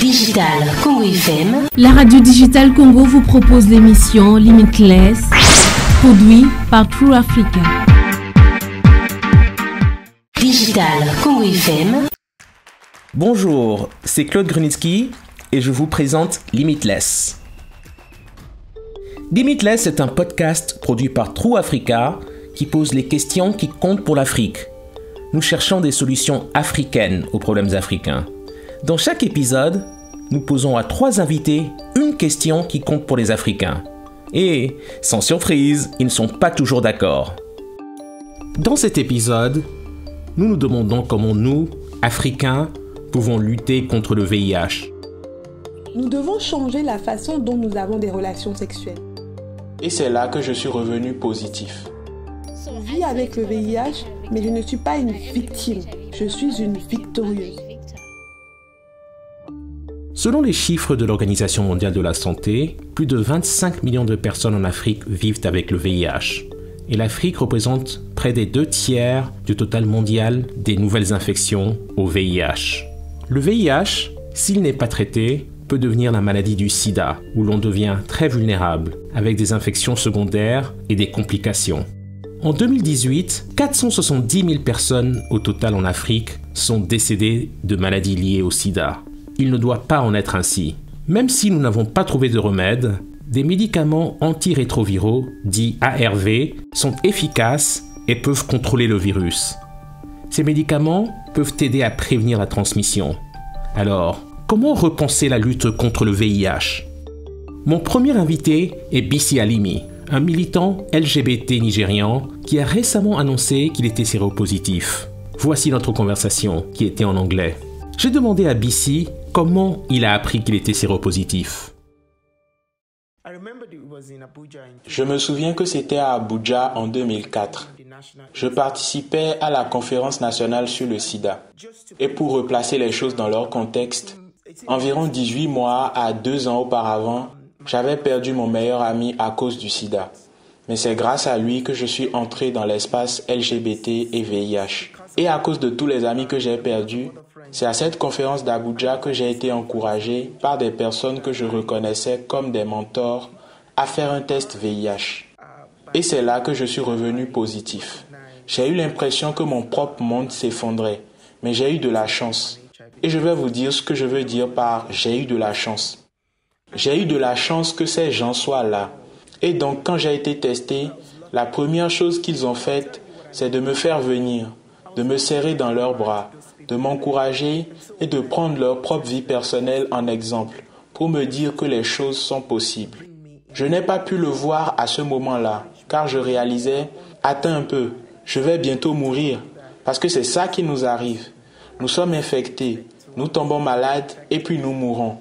Digital Congo FM. La radio Digital Congo vous propose l'émission Limitless, produit par True Africa. Digital Congo FM. Bonjour, c'est Claude Grunitzky et je vous présente Limitless. Limitless est un podcast produit par True Africa qui pose les questions qui comptent pour l'Afrique. Nous cherchons des solutions africaines aux problèmes africains. Dans chaque épisode, nous posons à 3 invités une question qui compte pour les Africains. Et, sans surprise, ils ne sont pas toujours d'accord. Dans cet épisode, nous nous demandons comment nous, Africains, pouvons lutter contre le VIH. Nous devons changer la façon dont nous avons des relations sexuelles. Et c'est là que je suis revenu positif. Je vis avec le VIH, mais je ne suis pas une victime. Je suis une victorieuse. Selon les chiffres de l'Organisation mondiale de la santé, plus de 25 millions de personnes en Afrique vivent avec le VIH. Et l'Afrique représente près des 2/3 du total mondial des nouvelles infections au VIH. Le VIH, s'il n'est pas traité, peut devenir la maladie du sida, où l'on devient très vulnérable, avec des infections secondaires et des complications. En 2018, 470 000 personnes au total en Afrique sont décédées de maladies liées au sida. Il ne doit pas en être ainsi. Même si nous n'avons pas trouvé de remède, des médicaments antirétroviraux, dits ARV, sont efficaces et peuvent contrôler le virus. Ces médicaments peuvent aider à prévenir la transmission. Alors, comment repenser la lutte contre le VIH ? Mon premier invité est Bisi Alimi, un militant LGBT nigérian qui a récemment annoncé qu'il était séropositif. Voici notre conversation qui était en anglais. J'ai demandé à Bisi comment il a appris qu'il était séropositif. Je me souviens que c'était à Abuja en 2004. Je participais à la conférence nationale sur le sida. Et pour replacer les choses dans leur contexte, environ 18 mois à 2 ans auparavant, j'avais perdu mon meilleur ami à cause du sida. Mais c'est grâce à lui que je suis entré dans l'espace LGBT et VIH. Et à cause de tous les amis que j'ai perdus, c'est à cette conférence d'Abuja que j'ai été encouragé par des personnes que je reconnaissais comme des mentors à faire un test VIH. Et c'est là que je suis revenu positif. J'ai eu l'impression que mon propre monde s'effondrait, mais j'ai eu de la chance. Et je vais vous dire ce que je veux dire par « j'ai eu de la chance ». J'ai eu de la chance que ces gens soient là. Et donc quand j'ai été testé, la première chose qu'ils ont faite, c'est de me faire venir, de me serrer dans leurs bras, de m'encourager et de prendre leur propre vie personnelle en exemple pour me dire que les choses sont possibles. Je n'ai pas pu le voir à ce moment-là, car je réalisais, attends un peu, je vais bientôt mourir, parce que c'est ça qui nous arrive. Nous sommes infectés, nous tombons malades et puis nous mourons.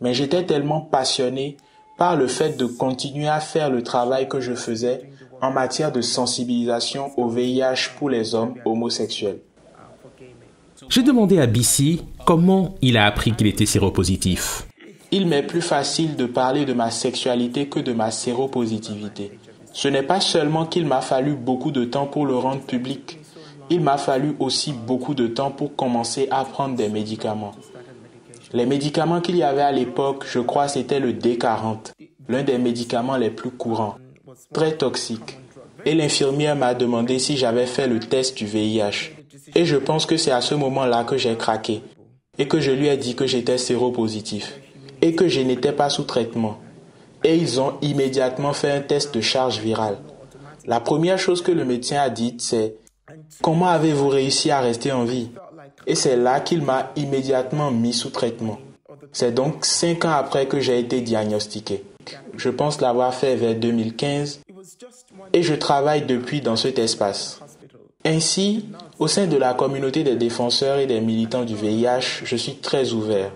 Mais j'étais tellement passionné par le fait de continuer à faire le travail que je faisais en matière de sensibilisation au VIH pour les hommes homosexuels. J'ai demandé à Bisi comment il a appris qu'il était séropositif. Il m'est plus facile de parler de ma sexualité que de ma séropositivité. Ce n'est pas seulement qu'il m'a fallu beaucoup de temps pour le rendre public. Il m'a fallu aussi beaucoup de temps pour commencer à prendre des médicaments. Les médicaments qu'il y avait à l'époque, je crois, c'était le D40, l'un des médicaments les plus courants, très toxique. Et l'infirmière m'a demandé si j'avais fait le test du VIH. Et je pense que c'est à ce moment-là que j'ai craqué et que je lui ai dit que j'étais séropositif et que je n'étais pas sous traitement. Et ils ont immédiatement fait un test de charge virale. La première chose que le médecin a dite, c'est « Comment avez-vous réussi à rester en vie ?» Et c'est là qu'il m'a immédiatement mis sous traitement. C'est donc 5 ans après que j'ai été diagnostiqué. Je pense l'avoir fait vers 2015 et je travaille depuis dans cet espace. Ainsi, au sein de la communauté des défenseurs et des militants du VIH, je suis très ouvert.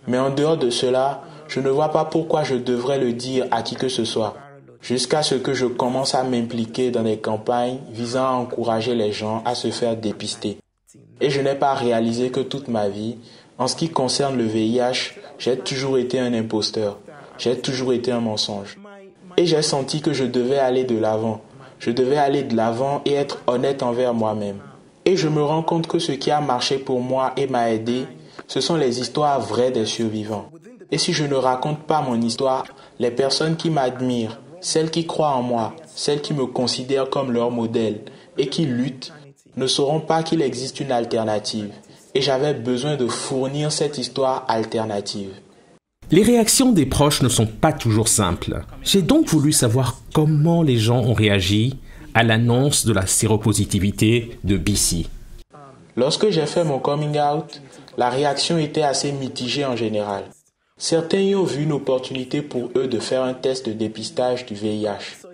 Mais en dehors de cela, je ne vois pas pourquoi je devrais le dire à qui que ce soit, jusqu'à ce que je commence à m'impliquer dans des campagnes visant à encourager les gens à se faire dépister. Et je n'ai pas réalisé que toute ma vie, en ce qui concerne le VIH, j'ai toujours été un imposteur, j'ai toujours été un mensonge. Et j'ai senti que je devais aller de l'avant. Je devais aller de l'avant et être honnête envers moi-même. Et je me rends compte que ce qui a marché pour moi et m'a aidé, ce sont les histoires vraies des survivants. Et si je ne raconte pas mon histoire, les personnes qui m'admirent, celles qui croient en moi, celles qui me considèrent comme leur modèle et qui luttent, ne sauront pas qu'il existe une alternative. Et j'avais besoin de fournir cette histoire alternative. Les réactions des proches ne sont pas toujours simples. J'ai donc voulu savoir comment les gens ont réagi à l'annonce de la séropositivité de BC. Lorsque j'ai fait mon coming out, la réaction était assez mitigée en général. Certains y ont vu une opportunité pour eux de faire un test de dépistage du VIH.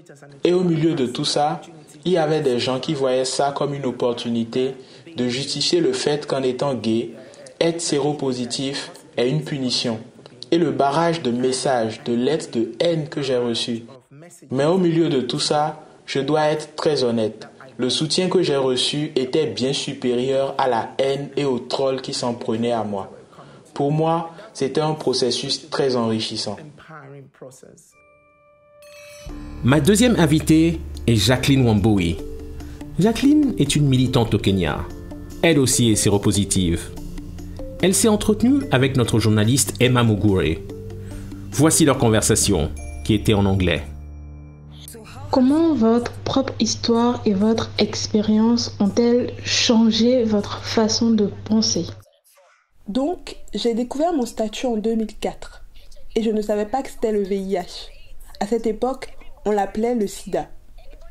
Et au milieu de tout ça, il y avait des gens qui voyaient ça comme une opportunité de justifier le fait qu'en étant gay, être séropositif est une punition. Et le barrage de messages, de lettres de haine que j'ai reçus. Mais au milieu de tout ça, je dois être très honnête. Le soutien que j'ai reçu était bien supérieur à la haine et aux trolls qui s'en prenaient à moi. Pour moi, c'était un processus très enrichissant. Ma deuxième invitée est Jacqueline Wambui. Jacqueline est une militante au Kenya. Elle aussi est séropositive. Elle s'est entretenue avec notre journaliste Emma Mugure. Voici leur conversation, qui était en anglais. Comment votre propre histoire et votre expérience ont-elles changé votre façon de penser? Donc, j'ai découvert mon statut en 2004 et je ne savais pas que c'était le VIH. À cette époque, on l'appelait le sida.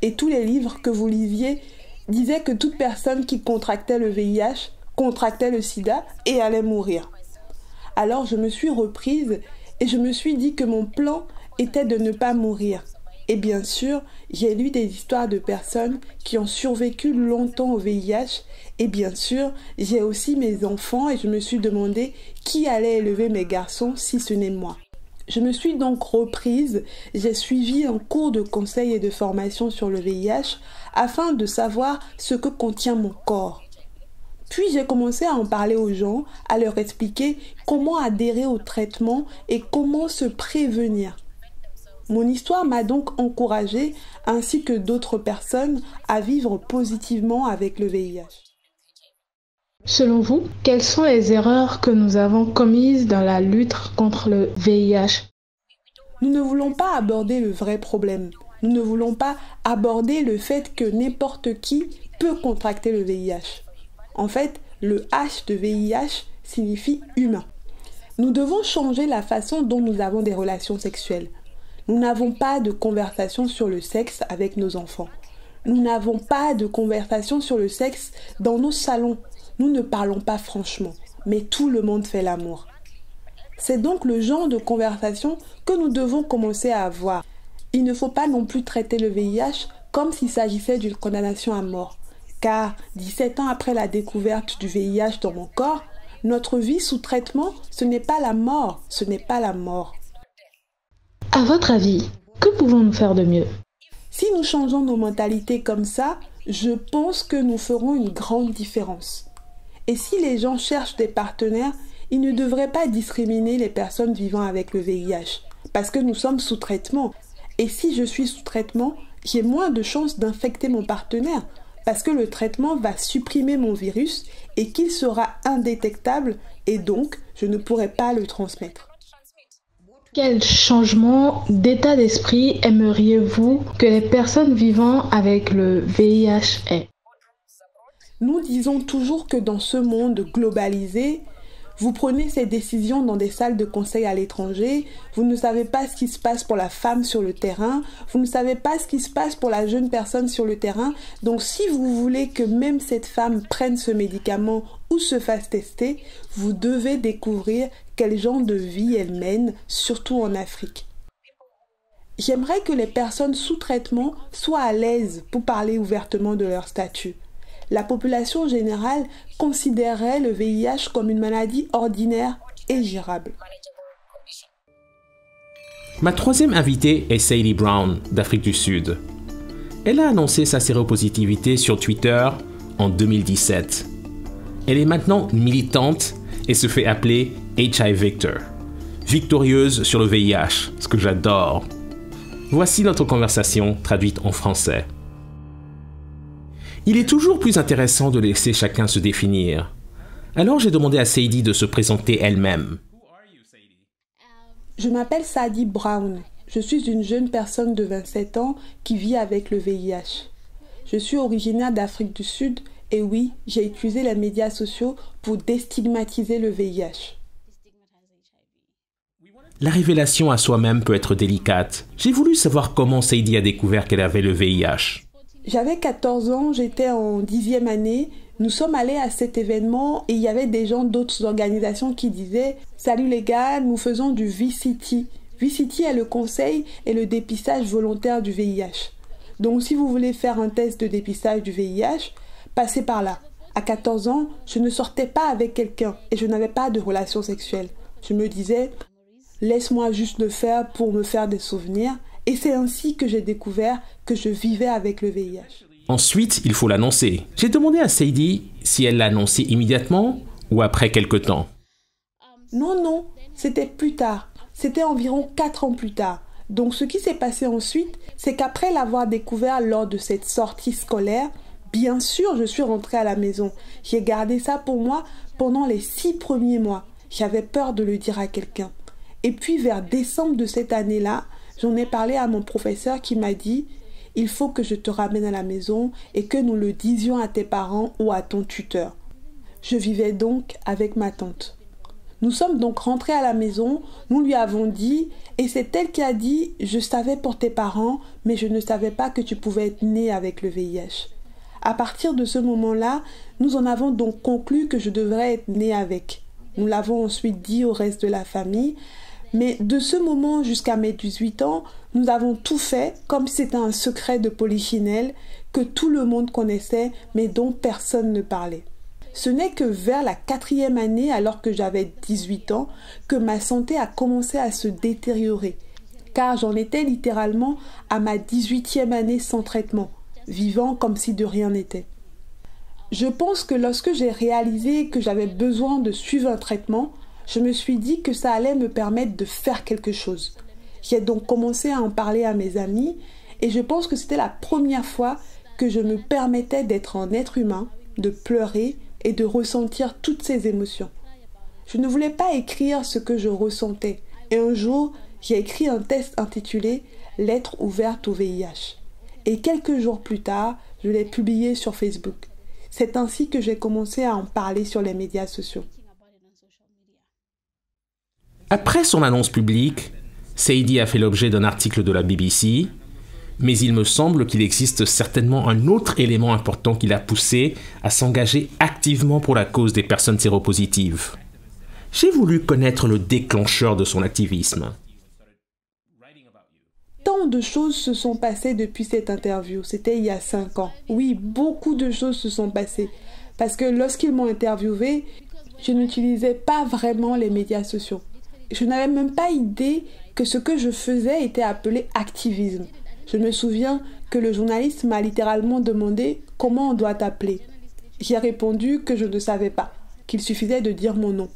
Et tous les livres que vous lisiez disaient que toute personne qui contractait le VIH contractait le sida et allait mourir. Alors je me suis reprise et je me suis dit que mon plan était de ne pas mourir. Et bien sûr, j'ai lu des histoires de personnes qui ont survécu longtemps au VIH. Et bien sûr, j'ai aussi mes enfants et je me suis demandé qui allait élever mes garçons si ce n'est moi. Je me suis donc reprise, j'ai suivi un cours de conseil et de formation sur le VIH afin de savoir ce que contient mon corps. Puis j'ai commencé à en parler aux gens, à leur expliquer comment adhérer au traitement et comment se prévenir. Mon histoire m'a donc encouragée, ainsi que d'autres personnes, à vivre positivement avec le VIH. Selon vous, quelles sont les erreurs que nous avons commises dans la lutte contre le VIH? Nous ne voulons pas aborder le vrai problème. Nous ne voulons pas aborder le fait que n'importe qui peut contracter le VIH. En fait, le H de VIH signifie humain. Nous devons changer la façon dont nous avons des relations sexuelles. Nous n'avons pas de conversation sur le sexe avec nos enfants. Nous n'avons pas de conversation sur le sexe dans nos salons. Nous ne parlons pas franchement, mais tout le monde fait l'amour. C'est donc le genre de conversation que nous devons commencer à avoir. Il ne faut pas non plus traiter le VIH comme s'il s'agissait d'une condamnation à mort. Car 17 ans après la découverte du VIH dans mon corps, notre vie sous traitement, ce n'est pas la mort, ce n'est pas la mort. À votre avis, que pouvons-nous faire de mieux? Si nous changeons nos mentalités comme ça, je pense que nous ferons une grande différence. Et si les gens cherchent des partenaires, ils ne devraient pas discriminer les personnes vivant avec le VIH, parce que nous sommes sous traitement. Et si je suis sous traitement, j'ai moins de chances d'infecter mon partenaire, parce que le traitement va supprimer mon virus et qu'il sera indétectable et donc je ne pourrai pas le transmettre. Quel changement d'état d'esprit aimeriez-vous que les personnes vivant avec le VIH aient? Nous disons toujours que dans ce monde globalisé, vous prenez ces décisions dans des salles de conseil à l'étranger, vous ne savez pas ce qui se passe pour la femme sur le terrain, vous ne savez pas ce qui se passe pour la jeune personne sur le terrain. Donc si vous voulez que même cette femme prenne ce médicament ou se fasse tester, vous devez découvrir quel genre de vie elle mène, surtout en Afrique. J'aimerais que les personnes sous traitement soient à l'aise pour parler ouvertement de leur statut. La population générale considérerait le VIH comme une maladie ordinaire et gérable. Ma troisième invitée est Sadie Brown, d'Afrique du Sud. Elle a annoncé sa séropositivité sur Twitter en 2017. Elle est maintenant militante et se fait appeler HIV Victor. Victorieuse sur le VIH, ce que j'adore. Voici notre conversation traduite en français. Il est toujours plus intéressant de laisser chacun se définir. Alors j'ai demandé à Sadie de se présenter elle-même. Je m'appelle Sadie Brown. Je suis une jeune personne de 27 ans qui vit avec le VIH. Je suis originaire d'Afrique du Sud et oui, j'ai utilisé les médias sociaux pour déstigmatiser le VIH. La révélation à soi-même peut être délicate. J'ai voulu savoir comment Sadie a découvert qu'elle avait le VIH. J'avais 14 ans, j'étais en 10e année. Nous sommes allés à cet événement et il y avait des gens d'autres organisations qui disaient « Salut les gars, nous faisons du VCT ». VCT est le conseil et le dépistage volontaire du VIH. Donc si vous voulez faire un test de dépistage du VIH, passez par là. À 14 ans, je ne sortais pas avec quelqu'un et je n'avais pas de relation sexuelle. Je me disais « Laisse-moi juste le faire pour me faire des souvenirs ». Et c'est ainsi que j'ai découvert que je vivais avec le VIH. Ensuite, il faut l'annoncer. J'ai demandé à Sadie si elle l'a annoncé immédiatement ou après quelque temps. Non, c'était plus tard. C'était environ 4 ans plus tard. Donc ce qui s'est passé ensuite, c'est qu'après l'avoir découvert lors de cette sortie scolaire, bien sûr, je suis rentrée à la maison. J'ai gardé ça pour moi pendant les 6 premiers mois. J'avais peur de le dire à quelqu'un. Et puis vers décembre de cette année-là, j'en ai parlé à mon professeur qui m'a dit « Il faut que je te ramène à la maison et que nous le disions à tes parents ou à ton tuteur. » Je vivais donc avec ma tante. Nous sommes donc rentrés à la maison, nous lui avons dit et c'est elle qui a dit « Je savais pour tes parents, mais je ne savais pas que tu pouvais être né avec le VIH. » À partir de ce moment-là, nous en avons donc conclu que je devrais être née avec. Nous l'avons ensuite dit au reste de la famille. Mais de ce moment jusqu'à mes 18 ans, nous avons tout fait comme si c'était un secret de polichinelle que tout le monde connaissait mais dont personne ne parlait. Ce n'est que vers la 4e année, alors que j'avais 18 ans, que ma santé a commencé à se détériorer, car j'en étais littéralement à ma 18e année sans traitement, vivant comme si de rien n'était. Je pense que lorsque j'ai réalisé que j'avais besoin de suivre un traitement, je me suis dit que ça allait me permettre de faire quelque chose. J'ai donc commencé à en parler à mes amis et je pense que c'était la première fois que je me permettais d'être un être humain, de pleurer et de ressentir toutes ces émotions. Je ne voulais pas écrire ce que je ressentais et un jour, j'ai écrit un texte intitulé « Lettre ouverte au VIH ». Et quelques jours plus tard, je l'ai publié sur Facebook. C'est ainsi que j'ai commencé à en parler sur les médias sociaux. Après son annonce publique, Sadie a fait l'objet d'un article de la BBC, mais il me semble qu'il existe certainement un autre élément important qui l'a poussé à s'engager activement pour la cause des personnes séropositives. J'ai voulu connaître le déclencheur de son activisme. Tant de choses se sont passées depuis cette interview. C'était il y a 5 ans. Oui, beaucoup de choses se sont passées. Parce que lorsqu'ils m'ont interviewé, je n'utilisais pas vraiment les médias sociaux. Je n'avais même pas idée que ce que je faisais était appelé activisme. Je me souviens que le journaliste m'a littéralement demandé comment on doit t'appeler. J'ai répondu que je ne savais pas, qu'il suffisait de dire mon nom.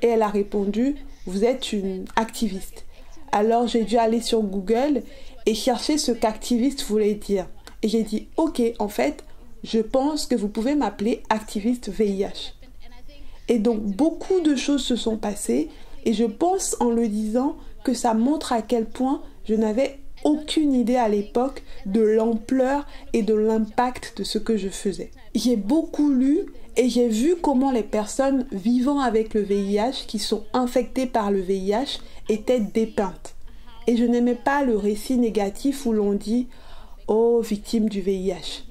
Et elle a répondu « Vous êtes une activiste ». Alors j'ai dû aller sur Google et chercher ce qu'activiste voulait dire. Et j'ai dit « Ok, en fait, je pense que vous pouvez m'appeler activiste VIH ». Et donc beaucoup de choses se sont passées. Et je pense en le disant que ça montre à quel point je n'avais aucune idée à l'époque de l'ampleur et de l'impact de ce que je faisais. J'ai beaucoup lu et j'ai vu comment les personnes vivant avec le VIH qui sont infectées par le VIH étaient dépeintes. Et je n'aimais pas le récit négatif où l'on dit « Oh, victime du VIH ».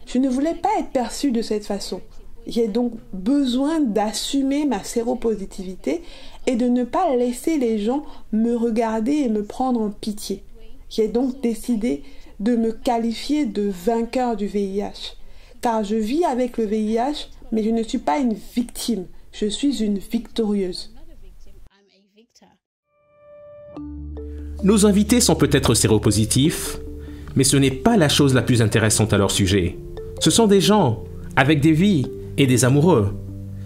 Je ne voulais pas être perçue de cette façon. J'ai donc besoin d'assumer ma séropositivité et de ne pas laisser les gens me regarder et me prendre en pitié. J'ai donc décidé de me qualifier de vainqueur du VIH. Car je vis avec le VIH, mais je ne suis pas une victime, je suis une victorieuse. Nos invités sont peut-être séropositifs, mais ce n'est pas la chose la plus intéressante à leur sujet. Ce sont des gens avec des vies et des amoureux.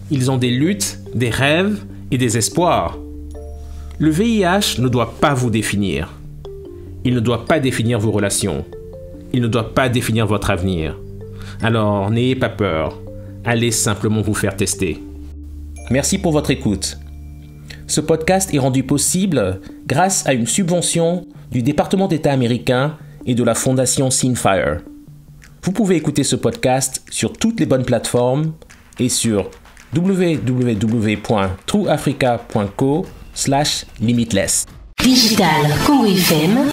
Ils ont des luttes, des rêves et des espoirs. Le VIH ne doit pas vous définir. Il ne doit pas définir vos relations. Il ne doit pas définir votre avenir. Alors, n'ayez pas peur. Allez simplement vous faire tester. Merci pour votre écoute. Ce podcast est rendu possible grâce à une subvention du département d'État américain et de la fondation Seenfire. Vous pouvez écouter ce podcast sur toutes les bonnes plateformes et sur www.trueafrica.co/limitless. Digital Congo FM